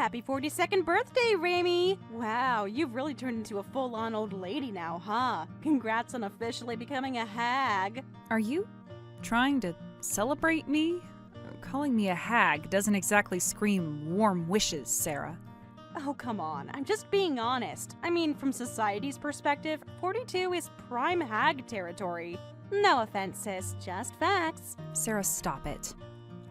Happy 42nd birthday, Raimi! Wow, you've really turned into a full-on old lady now, huh? Congrats on officially becoming a hag. Are you trying to celebrate me? Calling me a hag doesn't exactly scream warm wishes, Sarah. Oh, come on. I'm just being honest. I mean, from society's perspective, 42 is prime hag territory. No offense, sis, just facts. Sarah, stop it.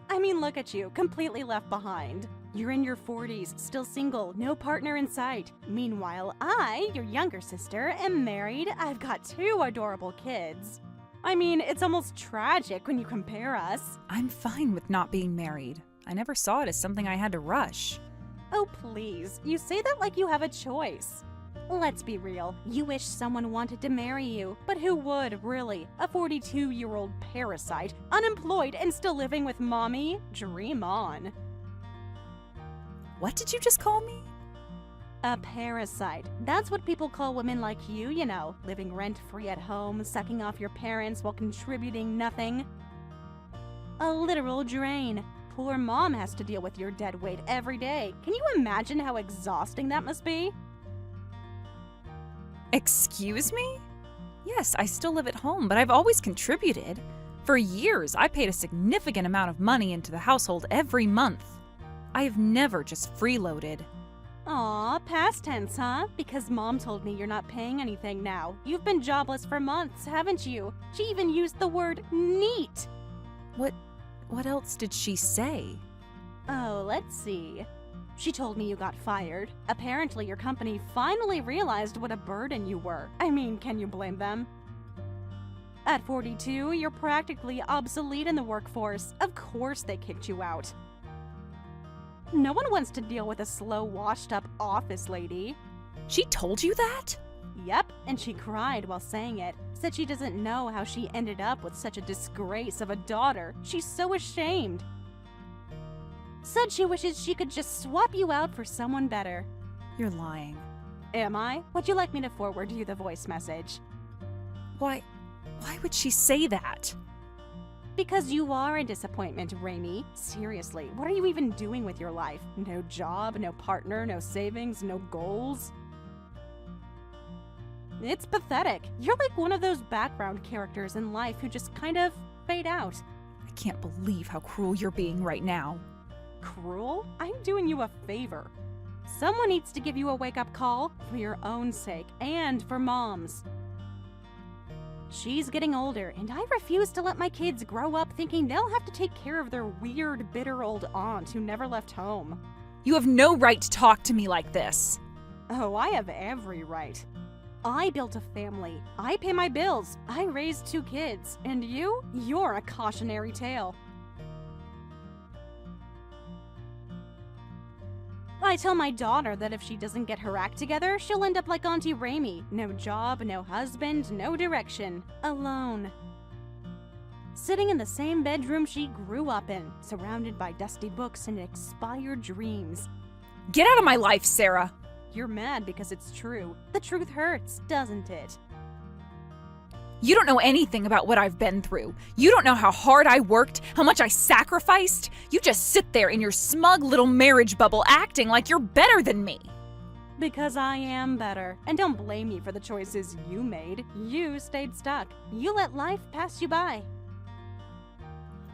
I mean, look at you, completely left behind. You're in your 40s, still single, no partner in sight. Meanwhile, I, your younger sister, am married. I've got 2 adorable kids. I mean, it's almost tragic when you compare us. I'm fine with not being married. I never saw it as something I had to rush. Oh, please. You say that like you have a choice. Let's be real. You wish someone wanted to marry you. But who would, really? A 42-year-old parasite, unemployed and still living with mommy? Dream on. What did you just call me? A parasite. That's what people call women like you know, living rent-free at home, sucking off your parents while contributing nothing. A literal drain. Poor mom has to deal with your dead weight every day. Can you imagine how exhausting that must be? Excuse me? Yes, I still live at home, but I've always contributed. For years, I paid a significant amount of money into the household every month. I have never just freeloaded. Aw, past tense, huh? Because mom told me you're not paying anything now. You've been jobless for months, haven't you? She even used the word neat. What else did she say? Oh, let's see. She told me you got fired. Apparently your company finally realized what a burden you were. I mean, can you blame them? At 42, you're practically obsolete in the workforce. Of course they kicked you out. No one wants to deal with a slow, washed-up office lady. She told you that? Yep, and she cried while saying it. Said she doesn't know how she ended up with such a disgrace of a daughter. She's so ashamed. Said she wishes she could just swap you out for someone better. You're lying. Am I? Would you like me to forward you the voice message? Why would she say that? Because you are a disappointment, Raimi. Seriously, what are you even doing with your life? No job, no partner, no savings, no goals? It's pathetic. You're like one of those background characters in life who just kind of fade out. I can't believe how cruel you're being right now. Cruel? I'm doing you a favor. Someone needs to give you a wake-up call for your own sake and for Mom's. She's getting older, and I refuse to let my kids grow up thinking they'll have to take care of their weird, bitter old aunt who never left home. You have no right to talk to me like this. Oh, I have every right. I built a family. I pay my bills. I raised 2 kids. And you're a cautionary tale. I tell my daughter that if she doesn't get her act together, she'll end up like Auntie Raimi. No job, no husband, no direction. Alone. Sitting in the same bedroom she grew up in, surrounded by dusty books and expired dreams. Get out of my life, Sarah! You're mad because it's true. The truth hurts, doesn't it? You don't know anything about what I've been through. You don't know how hard I worked, how much I sacrificed. You just sit there in your smug little marriage bubble acting like you're better than me. Because I am better. And don't blame me for the choices you made. You stayed stuck. You let life pass you by.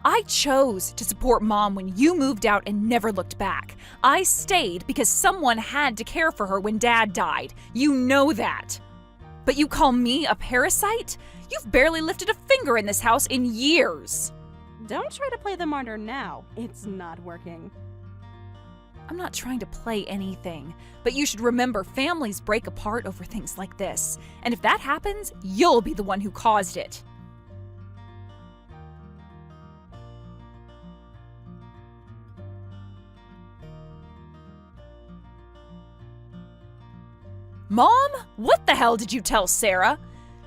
I chose to support Mom when you moved out and never looked back. I stayed because someone had to care for her when Dad died. You know that. But you call me a parasite? You've barely lifted a finger in this house in years. Don't try to play the martyr now. It's not working. I'm not trying to play anything, but you should remember families break apart over things like this. And if that happens, you'll be the one who caused it. Mom? What the hell did you tell Sarah?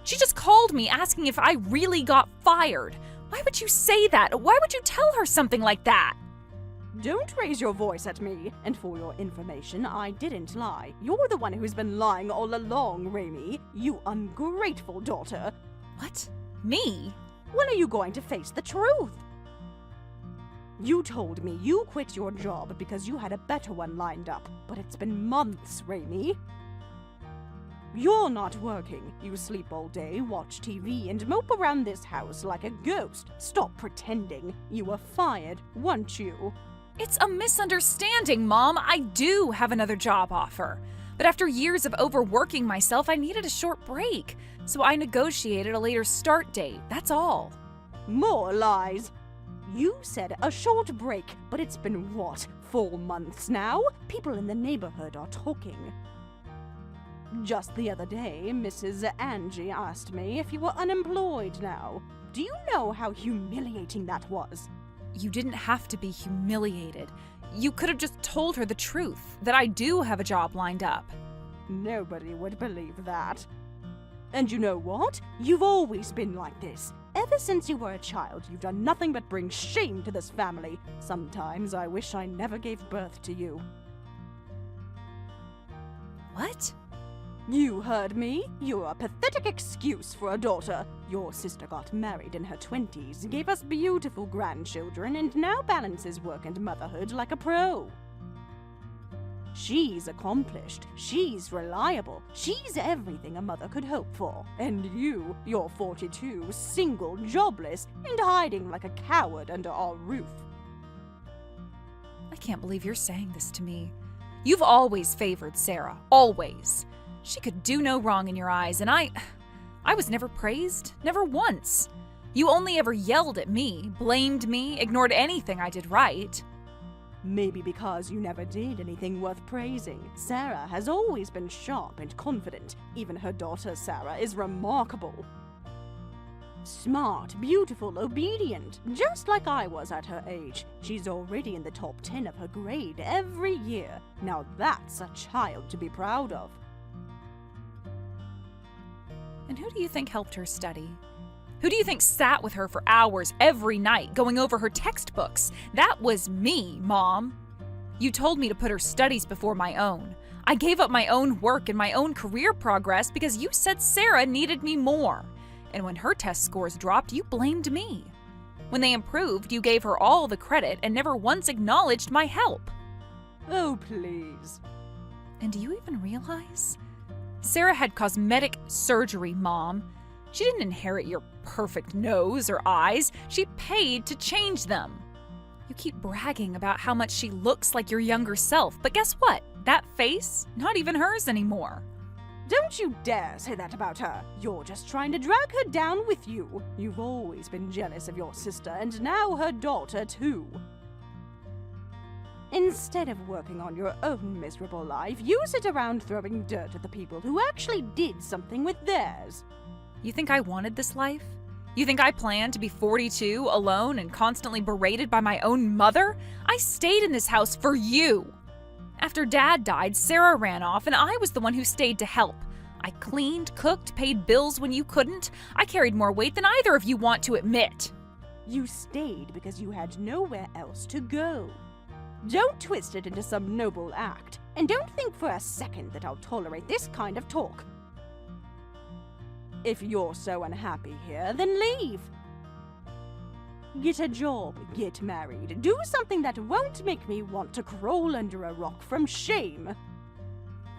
She just called me asking if I really got fired. Why would you say that? Why would you tell her something like that? Don't raise your voice at me. And for your information, I didn't lie. You're the one who's been lying all along, Raimi. You ungrateful daughter. What? Me? When are you going to face the truth? You told me you quit your job because you had a better one lined up, but it's been months, Raimi. You're not working. You sleep all day, watch TV, and mope around this house like a ghost. Stop pretending. You were fired, weren't you? It's a misunderstanding, Mom. I do have another job offer. But after years of overworking myself, I needed a short break. So I negotiated a later start date. That's all. More lies. You said a short break, but it's been what, 4 months now? People in the neighborhood are talking. Just the other day, Mrs. Angie asked me if you were unemployed now. Do you know how humiliating that was? You didn't have to be humiliated. You could have just told her the truth, that I do have a job lined up. Nobody would believe that. And you know what? You've always been like this. Ever since you were a child, you've done nothing but bring shame to this family. Sometimes I wish I never gave birth to you. What? You heard me. You're a pathetic excuse for a daughter. Your sister got married in her 20s, gave us beautiful grandchildren, and now balances work and motherhood like a pro. She's accomplished, she's reliable, she's everything a mother could hope for. And you're 42, single, jobless, and hiding like a coward under our roof. I can't believe you're saying this to me. You've always favored Sarah, always. She could do no wrong in your eyes, and I was never praised, never once. You only ever yelled at me, blamed me, ignored anything I did right. Maybe because you never did anything worth praising. Sarah has always been sharp and confident. Even her daughter Sarah is remarkable. Smart, beautiful, obedient, just like I was at her age. She's already in the top 10 of her grade every year. Now that's a child to be proud of. And who do you think helped her study? Who do you think sat with her for hours every night going over her textbooks? That was me, Mom. You told me to put her studies before my own. I gave up my own work and my own career progress because you said Sarah needed me more. And when her test scores dropped, you blamed me. When they improved, you gave her all the credit and never once acknowledged my help. Oh, please. And do you even realize? Sarah had cosmetic surgery, Mom. She didn't inherit your perfect nose or eyes. She paid to change them. You keep bragging about how much she looks like your younger self, but guess what? That face, not even hers anymore. Don't you dare say that about her. You're just trying to drag her down with you. You've always been jealous of your sister, and now her daughter too. Instead of working on your own miserable life, you sit around throwing dirt at the people who actually did something with theirs. You think I wanted this life? You think I planned to be 42, alone, and constantly berated by my own mother? I stayed in this house for you. After Dad died, Sarah ran off, and I was the one who stayed to help. I cleaned, cooked, paid bills when you couldn't. I carried more weight than either of you want to admit. You stayed because you had nowhere else to go. Don't twist it into some noble act, and don't think for a second that I'll tolerate this kind of talk. If you're so unhappy here, then leave. Get a job, get married, do something that won't make me want to crawl under a rock from shame.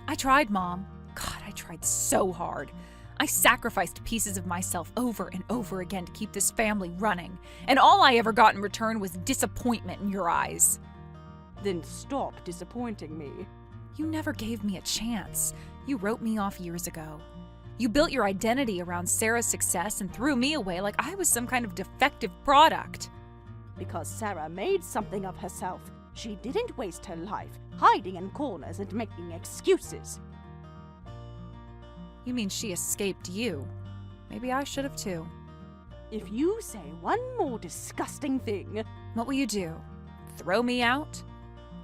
I tried, Mom. God, I tried so hard. I sacrificed pieces of myself over and over again to keep this family running, and all I ever got in return was disappointment in your eyes. Then stop disappointing me. You never gave me a chance. You wrote me off years ago. You built your identity around Sarah's success and threw me away like I was some kind of defective product. Because Sarah made something of herself. She didn't waste her life hiding in corners and making excuses. You mean she escaped you? Maybe I should have too. If you say one more disgusting thing... What will you do? Throw me out?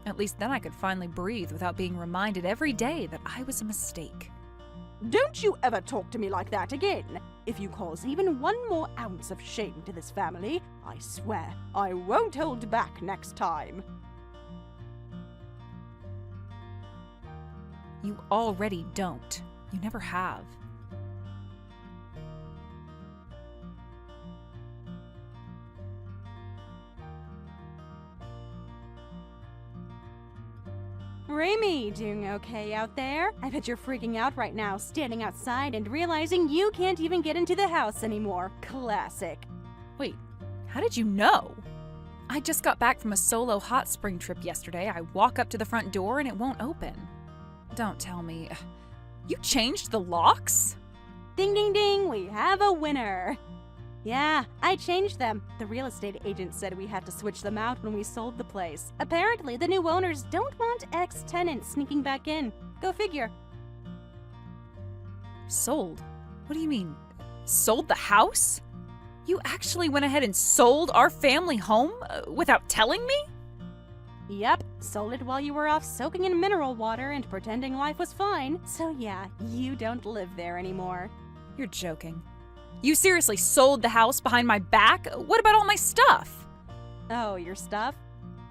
At least then I could finally breathe without being reminded every day that I was a mistake. Don't you ever talk to me like that again. If you cause even one more ounce of shame to this family, I swear I won't hold back next time. You already don't. You never have. Grammy, doing okay out there? I bet you're freaking out right now, standing outside and realizing you can't even get into the house anymore. Classic. Wait, how did you know? I just got back from a solo hot spring trip yesterday. I walk up to the front door and it won't open. Don't tell me. You changed the locks? Ding ding ding, we have a winner. Yeah, I changed them. The real estate agent said we had to switch them out when we sold the place. Apparently, the new owners don't want ex-tenants sneaking back in. Go figure. Sold? What do you mean? Sold the house? You actually went ahead and sold our family home without telling me? Yep, sold it while you were off soaking in mineral water and pretending life was fine. So yeah, you don't live there anymore. You're joking. You seriously sold the house behind my back? What about all my stuff? Oh, your stuff?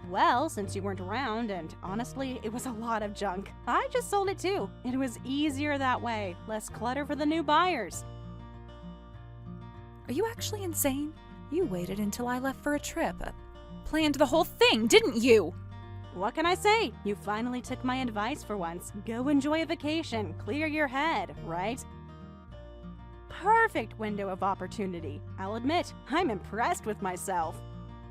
Well, since you weren't around, and honestly, it was a lot of junk, I just sold it too. It was easier that way, less clutter for the new buyers. Are you actually insane? You waited until I left for a trip. Planned the whole thing, didn't you? What can I say? You finally took my advice for once. Go enjoy a vacation, clear your head, right? Perfect window of opportunity. I'll admit, I'm impressed with myself.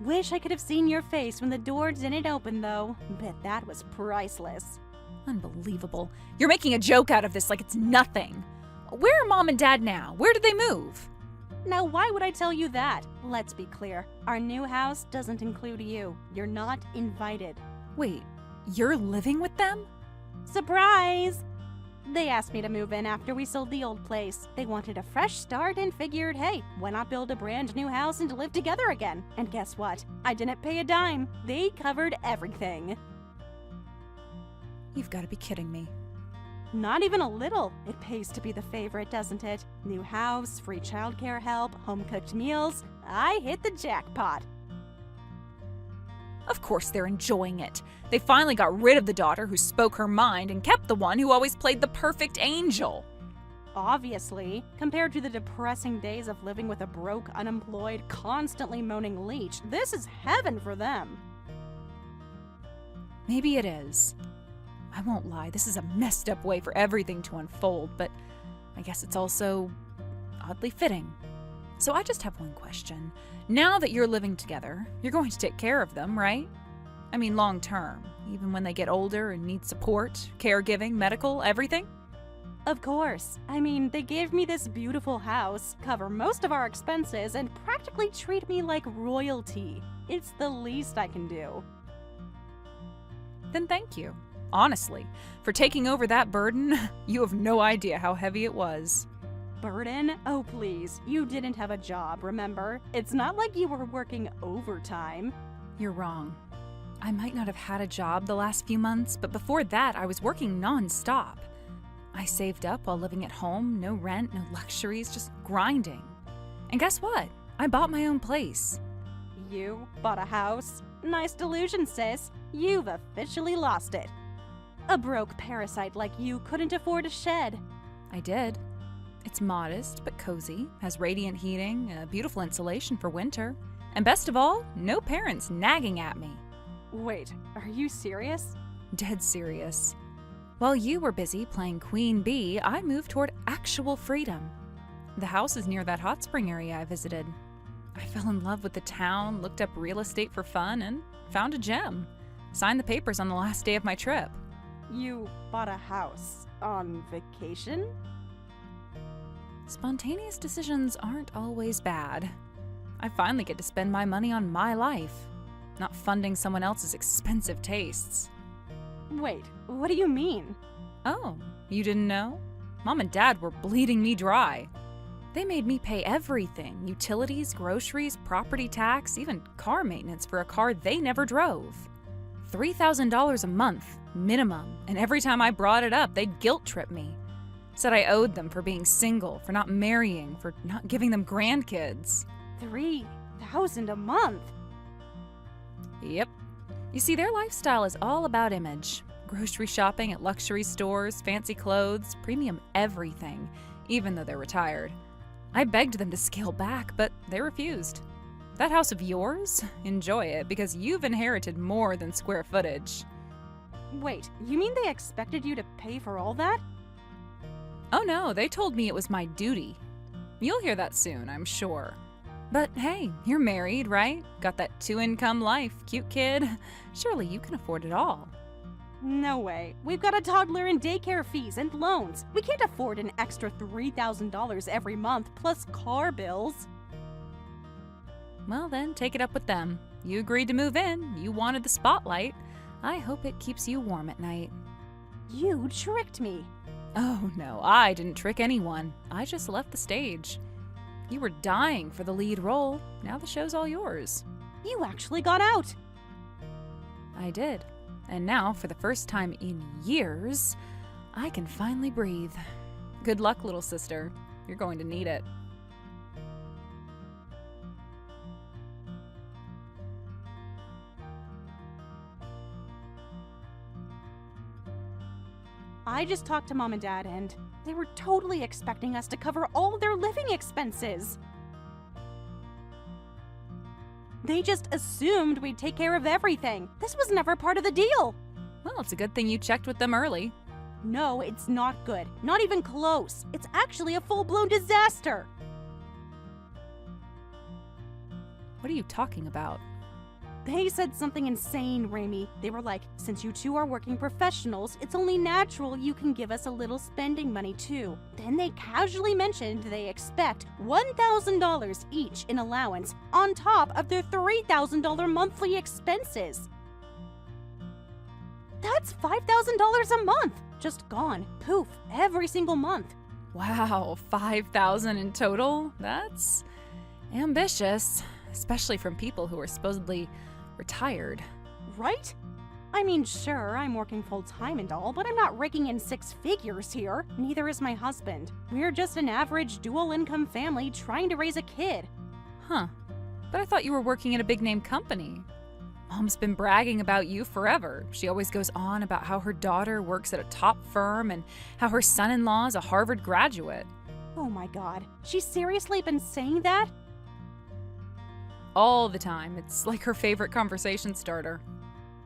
Wish I could have seen your face when the door didn't open, though. Bet that was priceless. Unbelievable. You're making a joke out of this like it's nothing. Where are Mom and Dad now? Where did they move? Now, why would I tell you that? Let's be clear. Our new house doesn't include you. You're not invited. Wait, you're living with them? Surprise! They asked me to move in after we sold the old place. They wanted a fresh start and figured, hey, why not build a brand new house and live together again? And guess what? I didn't pay a dime. They covered everything. You've got to be kidding me. Not even a little. It pays to be the favorite, doesn't it? New house, free childcare help, home-cooked meals. I hit the jackpot. Of course they're enjoying it. They finally got rid of the daughter who spoke her mind and kept the one who always played the perfect angel. Obviously, compared to the depressing days of living with a broke, unemployed, constantly moaning leech, this is heaven for them. Maybe it is. I won't lie, this is a messed up way for everything to unfold, but I guess it's also oddly fitting. So I just have one question. Now that you're living together, you're going to take care of them, right? I mean, long term, even when they get older and need support, caregiving, medical, everything? Of course. I mean, they gave me this beautiful house, cover most of our expenses, and practically treat me like royalty. It's the least I can do. Then thank you. Honestly, for taking over that burden, you have no idea how heavy it was. Burden? Oh, please. You didn't have a job, remember? It's not like you were working overtime. You're wrong. I might not have had a job the last few months, but before that, I was working non-stop. I saved up while living at home, no rent, no luxuries, just grinding. And guess what? I bought my own place. You bought a house? Nice delusion, sis. You've officially lost it. A broke parasite like you couldn't afford a shed. I did. It's modest but cozy, has radiant heating, beautiful insulation for winter, and best of all, no parents nagging at me. Wait, are you serious? Dead serious. While you were busy playing Queen Bee, I moved toward actual freedom. The house is near that hot spring area I visited. I fell in love with the town, looked up real estate for fun, and found a gem. Signed the papers on the last day of my trip. You bought a house on vacation? Spontaneous decisions aren't always bad. I finally get to spend my money on my life, not funding someone else's expensive tastes. Wait, what do you mean? Oh, you didn't know? Mom and Dad were bleeding me dry. They made me pay everything: utilities, groceries, property tax, even car maintenance for a car they never drove. $3,000 a month, minimum, and every time I brought it up, they'd guilt trip me. Said I owed them for being single, for not marrying, for not giving them grandkids. $3,000 a month? Yep. You see, their lifestyle is all about image. Grocery shopping at luxury stores, fancy clothes, premium everything, even though they're retired. I begged them to scale back, but they refused. That house of yours? Enjoy it, because you've inherited more than square footage. Wait, you mean they expected you to pay for all that? Oh no, they told me it was my duty. You'll hear that soon, I'm sure. But hey, you're married, right? Got that 2-income life, cute kid. Surely you can afford it all. No way. We've got a toddler and daycare fees and loans. We can't afford an extra $3,000 every month plus car bills. Well then, take it up with them. You agreed to move in. You wanted the spotlight. I hope it keeps you warm at night. You tricked me. Oh no, I didn't trick anyone. I just left the stage. You were dying for the lead role. Now the show's all yours. You actually got out. I did. And now, for the first time in years, I can finally breathe. Good luck, little sister. You're going to need it. I just talked to Mom and Dad, and they were totally expecting us to cover all their living expenses. They just assumed we'd take care of everything. This was never part of the deal. Well, it's a good thing you checked with them early. No, it's not good. Not even close. It's actually a full-blown disaster. What are you talking about? They said something insane, Raimi. They were like, since you two are working professionals, it's only natural you can give us a little spending money too. Then they casually mentioned they expect $1,000 each in allowance on top of their $3,000 monthly expenses. That's $5,000 a month. Just gone. Poof. Every single month. Wow, $5,000 in total? That's ambitious, especially from people who are supposedly retired. Right? I mean, sure, I'm working full-time and all, but I'm not raking in 6 figures here. Neither is my husband. We're just an average dual-income family trying to raise a kid. Huh. But I thought you were working at a big-name company. Mom's been bragging about you forever. She always goes on about how her daughter works at a top firm and how her son-in-law is a Harvard graduate. Oh my god. She's seriously been saying that? All the time. It's like her favorite conversation starter.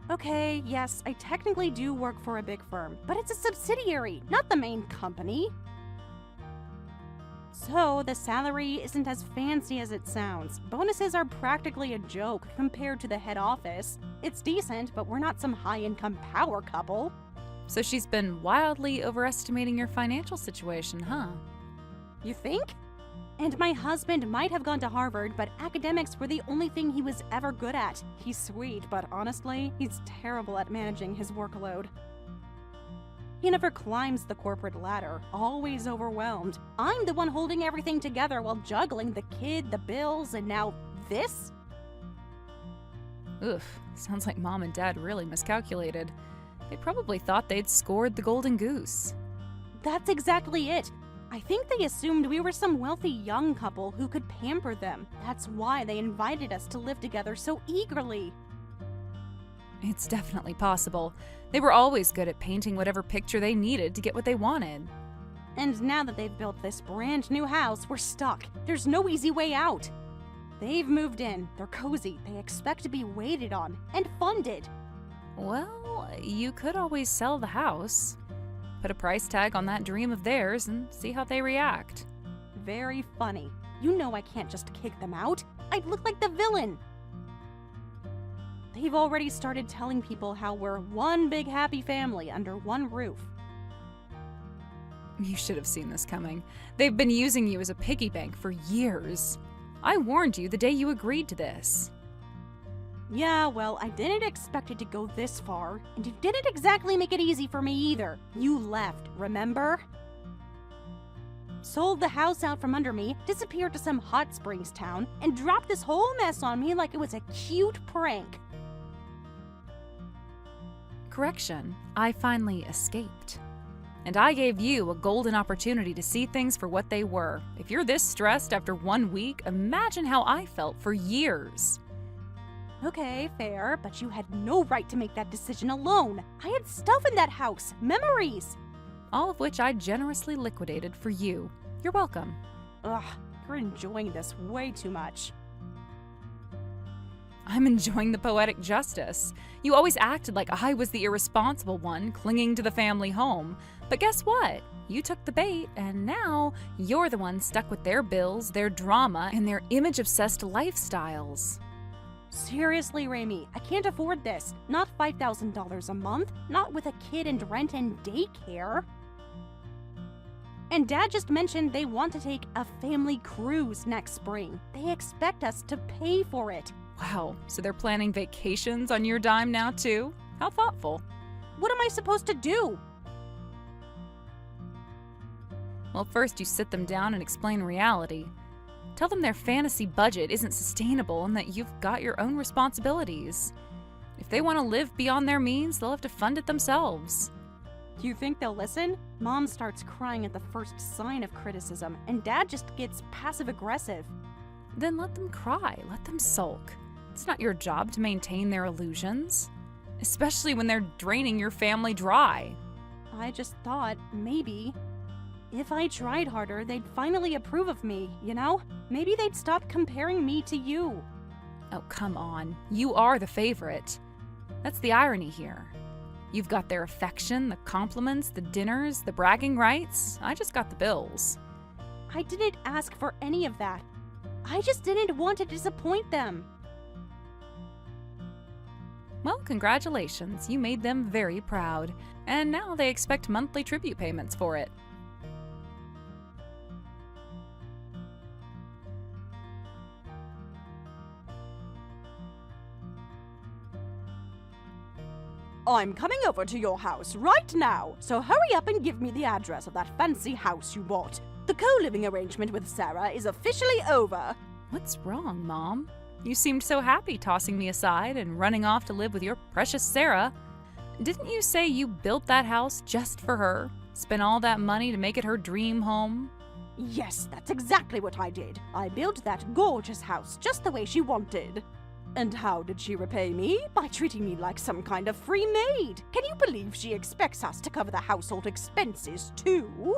Okay, yes, I technically do work for a big firm, but it's a subsidiary, not the main company. So, the salary isn't as fancy as it sounds. Bonuses are practically a joke compared to the head office. It's decent, but we're not some high-income power couple. So she's been wildly overestimating your financial situation, huh? You think? And my husband might have gone to Harvard, but academics were the only thing he was ever good at. He's sweet, but honestly, he's terrible at managing his workload. He never climbs the corporate ladder, always overwhelmed. I'm the one holding everything together while juggling the kid, the bills, and now this? Oof, sounds like Mom and Dad really miscalculated. They probably thought they'd scored the golden goose. That's exactly it. I think they assumed we were some wealthy young couple who could pamper them. That's why they invited us to live together so eagerly. It's definitely possible. They were always good at painting whatever picture they needed to get what they wanted. And now that they've built this brand new house, we're stuck. There's no easy way out. They've moved in, they're cozy, they expect to be waited on and funded. Well, you could always sell the house. Put a price tag on that dream of theirs and see how they react. Very funny. You know I can't just kick them out. I'd look like the villain. They've already started telling people how we're one big happy family under one roof. You should have seen this coming. They've been using you as a piggy bank for years. I warned you the day you agreed to this. Yeah, well, I didn't expect it to go this far, and you didn't exactly make it easy for me either. You left, remember? Sold the house out from under me, disappeared to some hot springs town, and dropped this whole mess on me like it was a cute prank. Correction, I finally escaped. And I gave you a golden opportunity to see things for what they were. If you're this stressed after 1 week, imagine how I felt for years. Okay, fair, but you had no right to make that decision alone. I had stuff in that house, memories. All of which I generously liquidated for you. You're welcome. Ugh, you're enjoying this way too much. I'm enjoying the poetic justice. You always acted like I was the irresponsible one clinging to the family home. But guess what? You took the bait, and now you're the one stuck with their bills, their drama, and their image-obsessed lifestyles. Seriously, Raimi, I can't afford this. Not $5,000 a month, not with a kid and rent and daycare. And Dad just mentioned they want to take a family cruise next spring. They expect us to pay for it. Wow, so they're planning vacations on your dime now too? How thoughtful. What am I supposed to do? Well, first you sit them down and explain reality. Tell them their fantasy budget isn't sustainable and that you've got your own responsibilities. If they want to live beyond their means, they'll have to fund it themselves. You think they'll listen? Mom starts crying at the first sign of criticism, and Dad just gets passive-aggressive. Then let them cry, let them sulk. It's not your job to maintain their illusions, especially when they're draining your family dry. I just thought, maybe, if I tried harder, they'd finally approve of me, you know? Maybe they'd stop comparing me to you. Oh, come on. You are the favorite. That's the irony here. You've got their affection, the compliments, the dinners, the bragging rights. I just got the bills. I didn't ask for any of that. I just didn't want to disappoint them. Well, congratulations. You made them very proud. And now they expect monthly tribute payments for it. I'm coming over to your house right now, so hurry up and give me the address of that fancy house you bought. The co-living arrangement with Sarah is officially over. What's wrong, Mom? You seemed so happy tossing me aside and running off to live with your precious Sarah. Didn't you say you built that house just for her? Spent all that money to make it her dream home? Yes, that's exactly what I did. I built that gorgeous house just the way she wanted. And how did she repay me? By treating me like some kind of free maid. Can you believe she expects us to cover the household expenses too?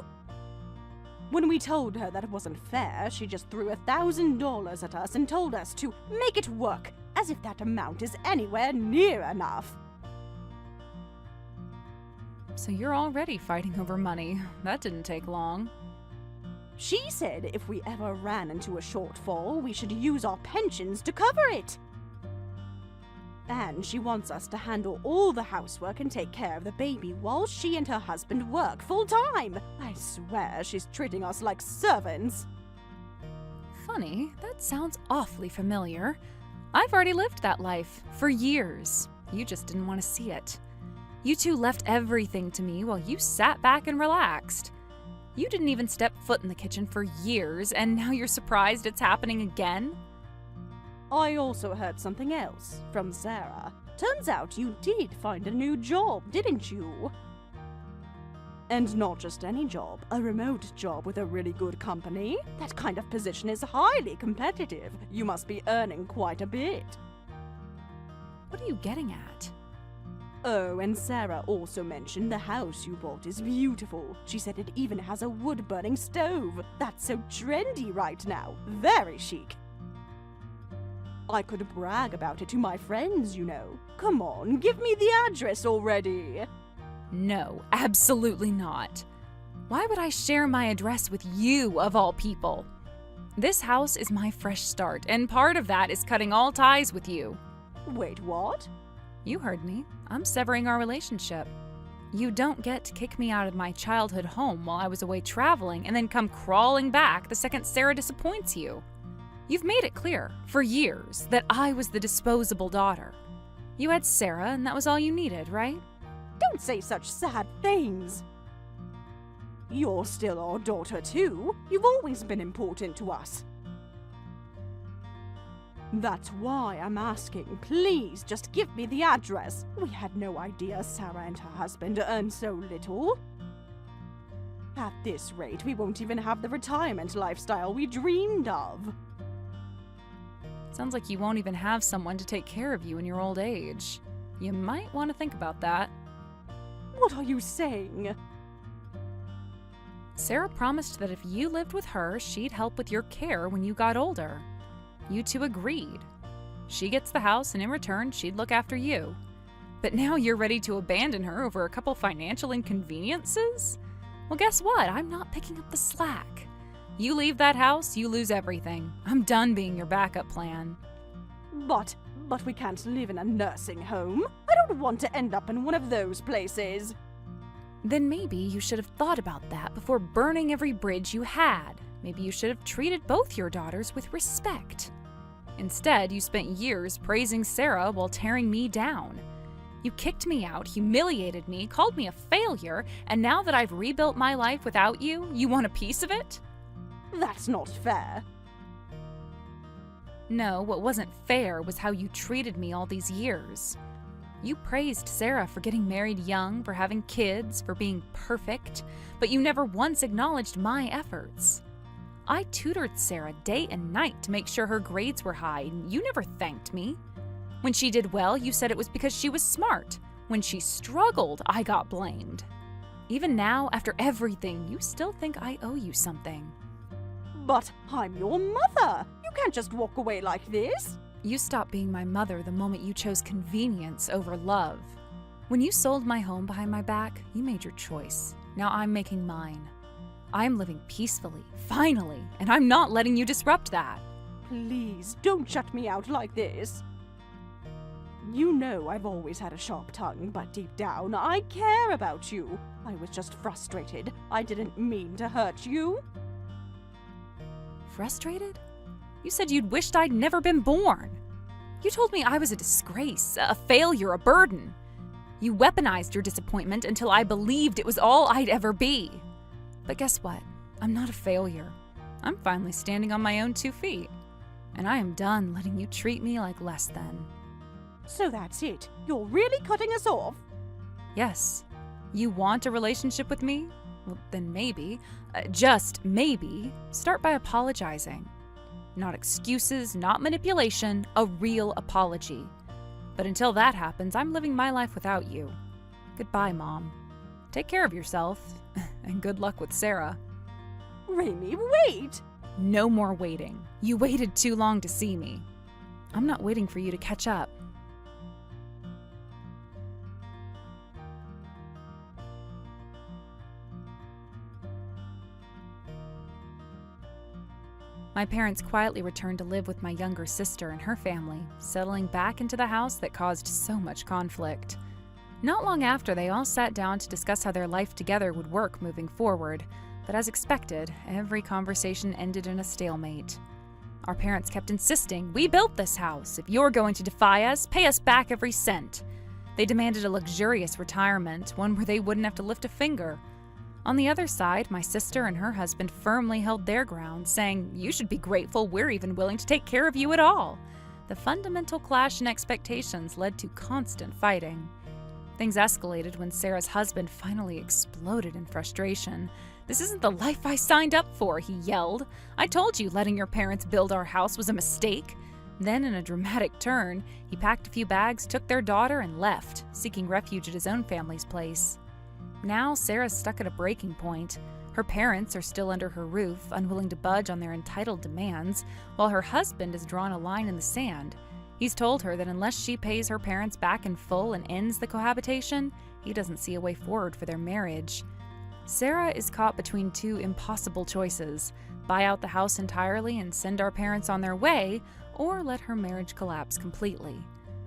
When we told her that it wasn't fair, she just threw $1,000 at us and told us to make it work, as if that amount is anywhere near enough. So you're already fighting over money. That didn't take long. She said if we ever ran into a shortfall, we should use our pensions to cover it. And she wants us to handle all the housework and take care of the baby while she and her husband work full-time. I swear she's treating us like servants. Funny, that sounds awfully familiar. I've already lived that life for years. You just didn't want to see it. You two left everything to me while you sat back and relaxed. You didn't even step foot in the kitchen for years, and now you're surprised it's happening again? I also heard something else from Sarah. Turns out you did find a new job, didn't you? And not just any job, a remote job with a really good company. That kind of position is highly competitive. You must be earning quite a bit. What are you getting at? Oh, and Sarah also mentioned the house you bought is beautiful. She said it even has a wood-burning stove. That's so trendy right now. Very chic. I could brag about it to my friends, you know. Come on, give me the address already. No, absolutely not. Why would I share my address with you, of all people? This house is my fresh start, and part of that is cutting all ties with you. Wait, what? You heard me. I'm severing our relationship. You don't get to kick me out of my childhood home while I was away traveling and then come crawling back the second Sarah disappoints you. You've made it clear, for years, that I was the disposable daughter. You had Sarah, and that was all you needed, right? Don't say such sad things. You're still our daughter, too. You've always been important to us. That's why I'm asking. Please, just give me the address. We had no idea Sarah and her husband earn so little. At this rate, we won't even have the retirement lifestyle we dreamed of. Sounds like you won't even have someone to take care of you in your old age. You might want to think about that. What are you saying? Sarah promised that if you lived with her, she'd help with your care when you got older. You two agreed. She gets the house, and in return, she'd look after you. But now you're ready to abandon her over a couple financial inconveniences? Well, guess what? I'm not picking up the slack. You leave that house, you lose everything. I'm done being your backup plan. But we can't live in a nursing home. I don't want to end up in one of those places. Then maybe you should have thought about that before burning every bridge you had. Maybe you should have treated both your daughters with respect. Instead, you spent years praising Sarah while tearing me down. You kicked me out, humiliated me, called me a failure, and now that I've rebuilt my life without you, you want a piece of it? That's not fair. No, what wasn't fair was how you treated me all these years. You praised Sarah for getting married young, for having kids, for being perfect, but you never once acknowledged my efforts. I tutored Sarah day and night to make sure her grades were high, and you never thanked me. When she did well, you said it was because she was smart. When she struggled, I got blamed. Even now, after everything, you still think I owe you something. But I'm your mother. You can't just walk away like this. You stopped being my mother the moment you chose convenience over love. When you sold my home behind my back, you made your choice. Now I'm making mine. I'm living peacefully, finally, and I'm not letting you disrupt that. Please, don't shut me out like this. You know I've always had a sharp tongue, but deep down, I care about you. I was just frustrated. I didn't mean to hurt you. Frustrated? You said you'd wished I'd never been born. You told me I was a disgrace, a failure, a burden. You weaponized your disappointment until I believed it was all I'd ever be. But guess what? I'm not a failure. I'm finally standing on my own 2 feet. And I am done letting you treat me like less than. So that's it. You're really cutting us off? Yes. You want a relationship with me? Well, then maybe, just maybe, start by apologizing. Not excuses, not manipulation, a real apology. But until that happens, I'm living my life without you. Goodbye, Mom. Take care of yourself, and good luck with Sarah. Raimi, wait! No more waiting. You waited too long to see me. I'm not waiting for you to catch up. My parents quietly returned to live with my younger sister and her family, settling back into the house that caused so much conflict. Not long after, they all sat down to discuss how their life together would work moving forward, but as expected, every conversation ended in a stalemate. Our parents kept insisting, "We built this house. If you're going to defy us, pay us back every cent." They demanded a luxurious retirement, one where they wouldn't have to lift a finger. On the other side, my sister and her husband firmly held their ground, saying, "You should be grateful we're even willing to take care of you at all." The fundamental clash in expectations led to constant fighting. Things escalated when Sarah's husband finally exploded in frustration. "This isn't the life I signed up for," he yelled. "I told you letting your parents build our house was a mistake." Then, in a dramatic turn, he packed a few bags, took their daughter, and left, seeking refuge at his own family's place. Now, Sarah's stuck at a breaking point. Her parents are still under her roof, unwilling to budge on their entitled demands, while her husband has drawn a line in the sand. He's told her that unless she pays her parents back in full and ends the cohabitation, he doesn't see a way forward for their marriage. Sarah is caught between 2 impossible choices: buy out the house entirely and send our parents on their way, or let her marriage collapse completely.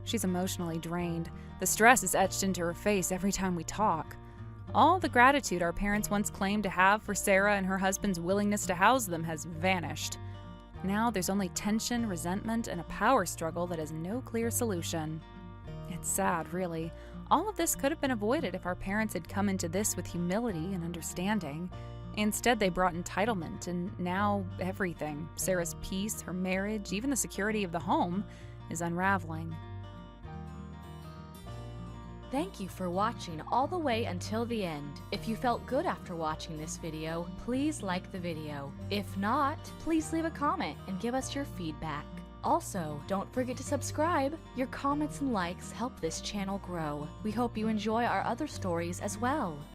She's emotionally drained. The stress is etched into her face every time we talk. All the gratitude our parents once claimed to have for Sarah and her husband's willingness to house them has vanished. Now there's only tension, resentment, and a power struggle that has no clear solution. It's sad, really. All of this could have been avoided if our parents had come into this with humility and understanding. Instead, they brought entitlement, and now everything, Sarah's peace, her marriage, even the security of the home, is unraveling. Thank you for watching all the way until the end. If you felt good after watching this video, please like the video. If not, please leave a comment and give us your feedback. Also, don't forget to subscribe. Your comments and likes help this channel grow. We hope you enjoy our other stories as well.